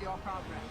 your progress.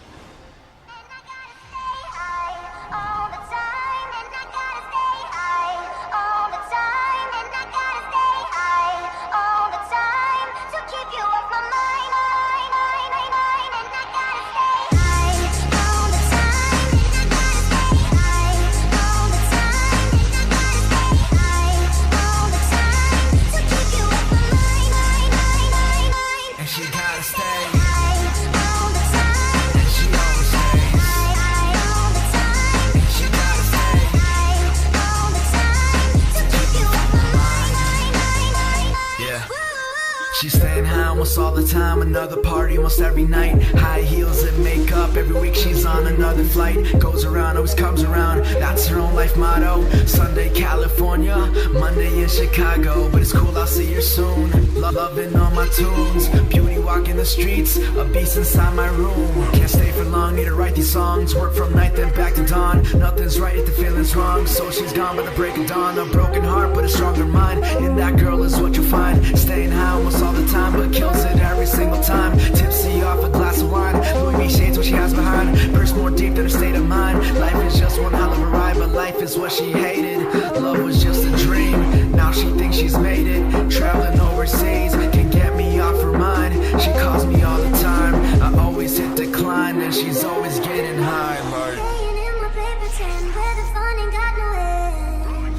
She's staying high almost all the time, another party almost every night. High heels and makeup, every week she's on another flight. Goes around, always comes around, that's her own life motto. Sunday California, Monday in Chicago, but it's cool, I'll see her soon. Loving all my tunes, beauty walking the streets, a beast inside my room. Can't stay for long, need to write these songs. Work from night then back to dawn, nothing's right if the feeling's wrong. So she's gone by the break of dawn, a broken heart but a stronger mind. In that girl is what you'll find, staying high almost all the time, but kills it every single time. Tipsy off a glass of wine, Louis V shades what she has behind. Purse more deep than her state of mind. Life is just one hell of a ride, but life is what she hated. Love was just a dream, now she thinks she's made it. Traveling overseas can get me off her mind. She calls me all the time, I always hit decline, and she's always getting high. Staying in my paper tin where the fun ain't got no end.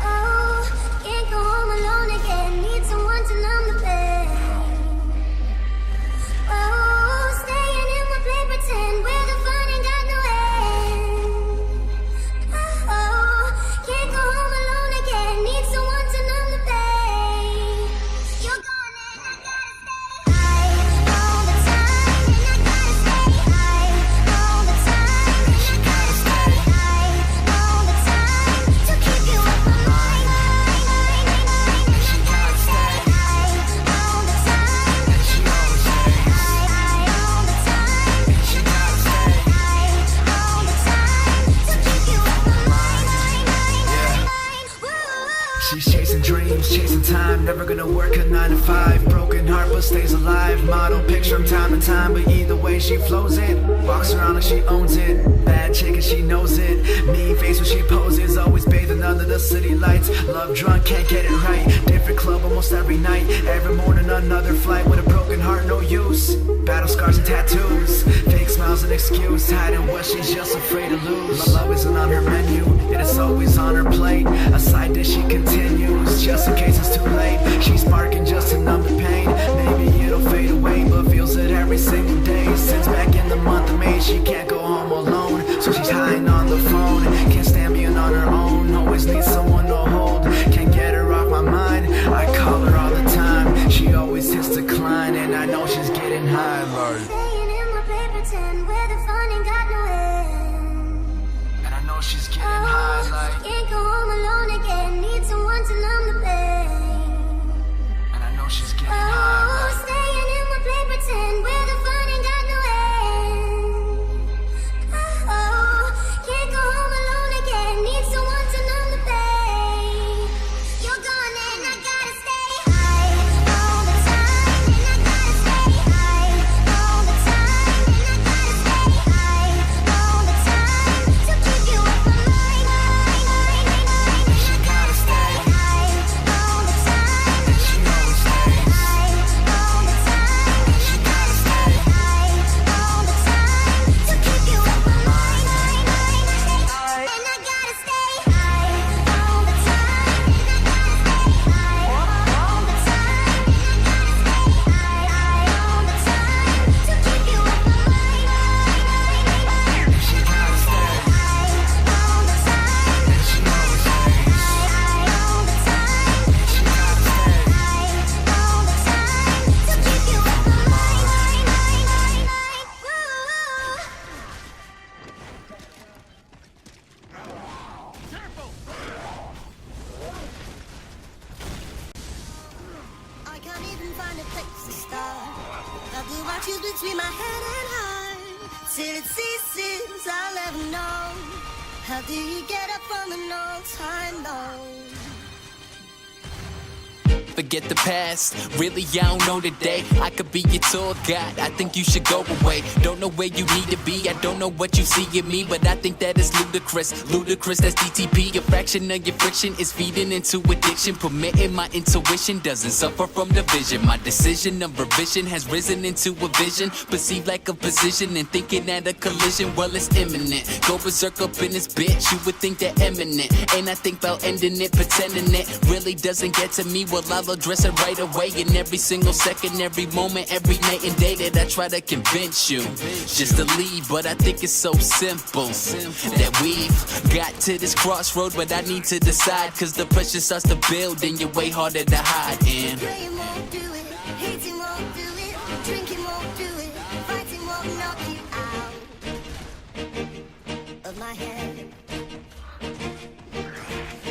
Oh, can't go home alone again, need someone to numb the pain. Oh, staying in my paper tin where the fun ain't got no end. Oh, can't go home alone again, need someone to numb the pain. You're gone and I gotta stay high all the time, and I gotta stay high all the time, and I gotta stay high all the time to keep you off my mind. And she gotta stay high all the time, and she always stays high all the time, and she gotta stay high all the time to keep you off my mind. She's chasing dreams, chasing time, never gonna work a 9 to 5. Broken heart but stays alive, model picture from time to time, but either way she flows it. Walks around like she owns it, bad chick and she knows it. Mean face when she poses, always bathing under the city lights. Love drunk, can't get it right, different club almost every night. Every morning another flight, with a broken heart no use. Battle scars and tattoos, fake smiles an excuse, hiding what she's just afraid to lose. My love isn't on her menu, it is always on her plate. A side dish she continues, just in case it's too late. She's sparking just to numb the pain, maybe it'll fade away, but feels it every single day. Since back in the month of May, she can't go home alone, so she's hiding on the phone. Can't stand being on her own, always needs someone to hold. Can't get her off my mind, I call her all the time. She always hits decline, and I know she's getting high. Staying in my paper tin where the fun ain't got no end. And I know she's getting high like, Can't go home alone again, need someone to numb the pain. and I know she's getting Oh, high like. staying in my paper tin where the fun ain't got no end. Oh, can't go home alone again, need someone to numb the pain. You're gone and I gotta stay high all the time, and I gotta stay high all the time, and I gotta stay high all the time to keep you off my mind. And she gotta stay High all the time, and she always stays. high all the time, And she gotta stay high all the time to keep you off my mind. And I gotta stay high all the time, and I gotta stay high all the time, and I gotta stay high all the time to keep you off my mind. and she gotta stay High all the time, and she always stays. high all the time, And she gotta stay high all the time to keep you off my mind. I can't even find a place to start. How do I choose between my head and heart? Till it ceases, I'll never know. How do you get up from an all-time low? Forget forget the past. Really, I don't know today. I could be your tour guide. I think you should go away. Don't know where you need to be. I don't know what you see in me, but I think that is ludicrous. Ludicrous, that's DTP. A fraction of your friction is feeding into addiction. Permitting my intuition doesn't suffer from division. My decision of revision has risen into a vision, perceived like a position, and thinking that a collision, well, it's imminent. Go berserk up in this bitch, you would think they're eminent. And I think about ending it, pretending it really doesn't get to me. Well, I'll address it right away in every single second, every moment, every night and day that I try to convince you just to leave. But I think it's so simple that we've got to this crossroad, but I need to decide, cause the pressure starts to build and you're way harder to hide in. Praying won't do it, hating won't do it, drinking won't do it, fighting won't knock you out of my head.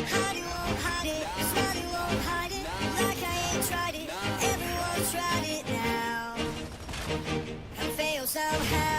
Hiding won't hide it, smiling won't hide it, like I ain't tried it, everyone's tried it now, and fail somehow.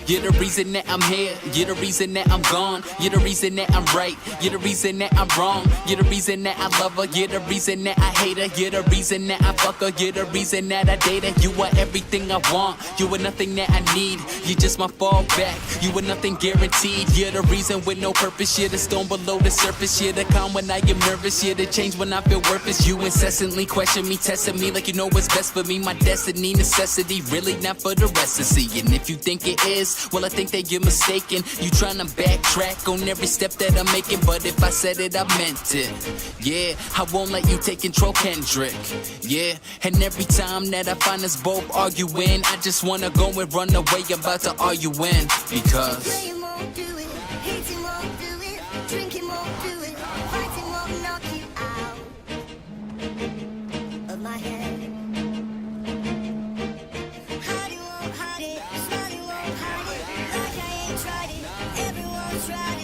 You're the reason that I'm here, you're the reason that I'm gone, you're the reason that I'm right, you're the reason that I'm wrong, you're the reason that I love her, you're the reason that I hate her, you're the reason that I fuck her, you're the reason that I date her. You are everything I want, you are nothing that I need, you're just my fallback, you are nothing guaranteed. You're the reason with no purpose, you're the storm below the surface, you're the calm when I am nervous, you're the change when I feel worthless. You incessantly question me, testing me like you know what's best for me, my destiny, necessity, really not for the rest to see. And if you think it is, well, I think that you're mistaken. You tryna backtrack on every step that I'm making, but if I said it, I meant it. Yeah, I won't let you take control, Kendrick. Yeah, and every time that I find us both arguing, I just wanna go and run away, about to argue in. Because Praying won't do it, hating won't do it, drinking won't do it, fighting won't knock you out of my head. Hiding won't hide it, smiling won't hide it, like I ain't tried it, everyone's tried it.